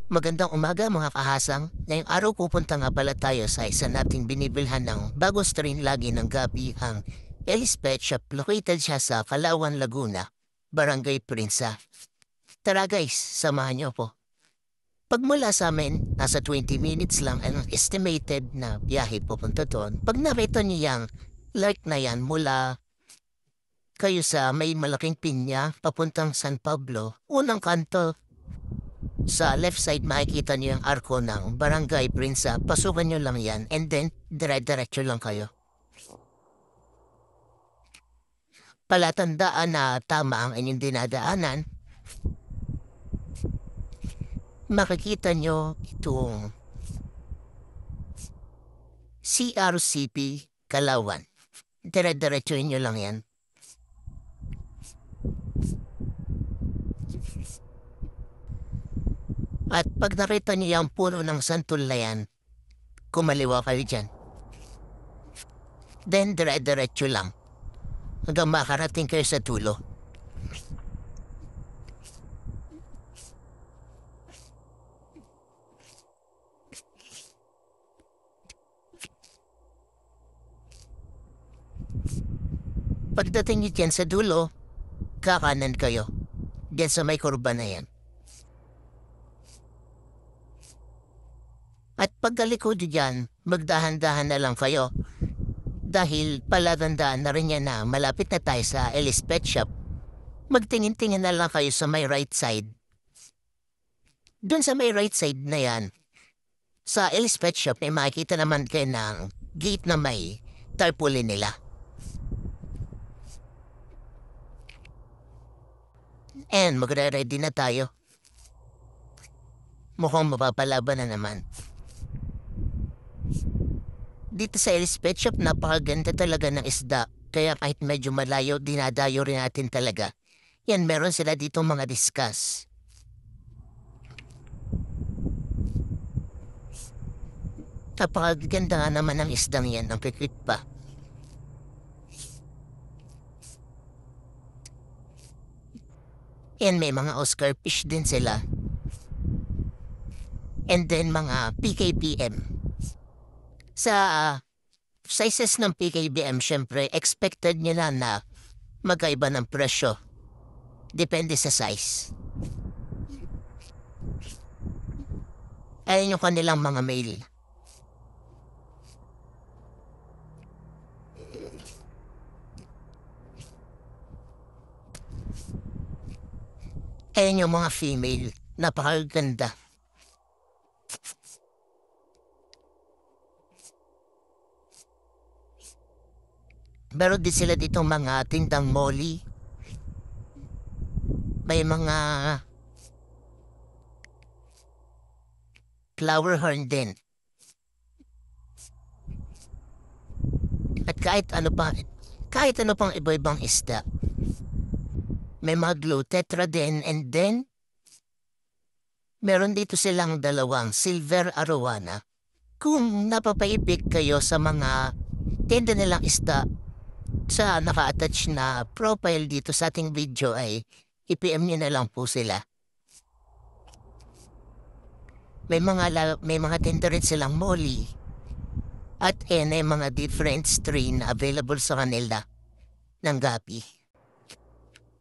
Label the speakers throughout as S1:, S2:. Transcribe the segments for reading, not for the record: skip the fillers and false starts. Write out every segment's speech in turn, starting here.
S1: Magandang umaga mga kahasang. Ngayong araw pupunta nga pala tayo sa isa nating binibilhan ng bagong strain lagi ng gabi ang Elis Pet Shop. Located siya sa Calauan, Laguna, Barangay Prinsa. Tara guys, samahan niyo po. Pagmula sa amin, nasa 20 minutes lang ang estimated na biyahe pupunta doon. Pag nakita niyo yung light na yan mula kayo sa may malaking pinya papuntang San Pablo, unang kanto. Sa left side makikita niyo yung arko ng Barangay Prinsa. Pasukan niyo lang yan and then dire-diretso lang kayo. Palatandaan na tama ang inyong dinadaanan, makikita niyo itong CRCP Calauan. Dire-diretso niyo lang yan. At pag nakita niyo yung puno ng santol na yan, kumaliwa kayo dyan. Then dire-diretso lang hanggang makarating kayo sa dulo. Pagdating niyo dyan sa dulo, kakanan kayo. Diyan sa may kurba na yan. At pagkalikod dyan, magdahan-dahan na lang kayo. Dahil palatandaan na rin yan na malapit na tayo sa Elis Pet Shop, magtingin-tingin na lang kayo sa may right side. Doon sa may right side na yan, sa Elis Pet Shop ay makikita naman kayo ng gate na may tarpaulin nila. And magre-ready na tayo. Mukhang mapapalaban na naman. Dito sa Elis Pet Shop, napakaganda talaga ng isda. Kaya kahit medyo malayo, dinadayo rin natin talaga. Yan, meron sila dito mga discuss. Napakaganda nga naman ng isdang yan, ang kikit pa. Yan, may mga Oscar fish din sila. And then mga PKBM. Sa sizes ng PKBM, syempre, expected nila na magkaiba ng presyo. Depende sa size. Ayan yung kanilang mga male. Ayan yung mga female. Napakaganda. Meron din sila dito mga tindang molly. May mga flower horn din. At kahit ano pang iba-ibang isda. May mga glow tetra din, and then meron dito silang dalawang silver arowana. Kung napapaibig kayo sa mga tinda nilang isda, sa naka-attach na profile dito sa ating video ay i-PM nyo na lang po sila. May mga tinda rin silang molly. At may mga different strain na available sa kanila ng gapi.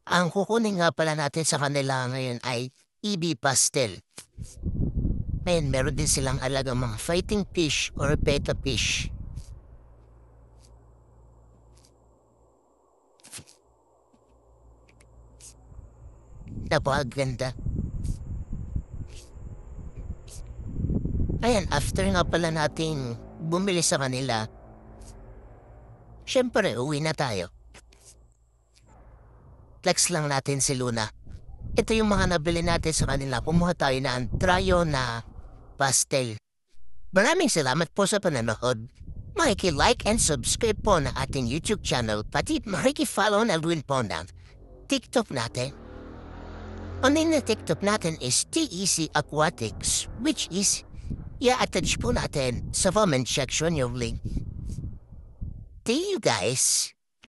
S1: Ang kukunin nga pala natin sa kanila ngayon ay EB Pastel. Ngayon, meron din silang alagang mga fighting fish or betta fish. Napakaganda. Ayan, after nga pala nating bumili sa kanila, syempre, uwi na tayo. Flex lang natin si Luna. Ito yung mga nabili natin sa kanila. Kumuha tayo ng trio na pastel. Maraming salamat po sa panonood. Makiki-like and subscribe po na ating YouTube channel. Pati makiki-follow na rin po ng TikTok natin. Online na TikTok natin is TEC Aquatics, which is i-attach po natin sa comment section yung link. See you guys!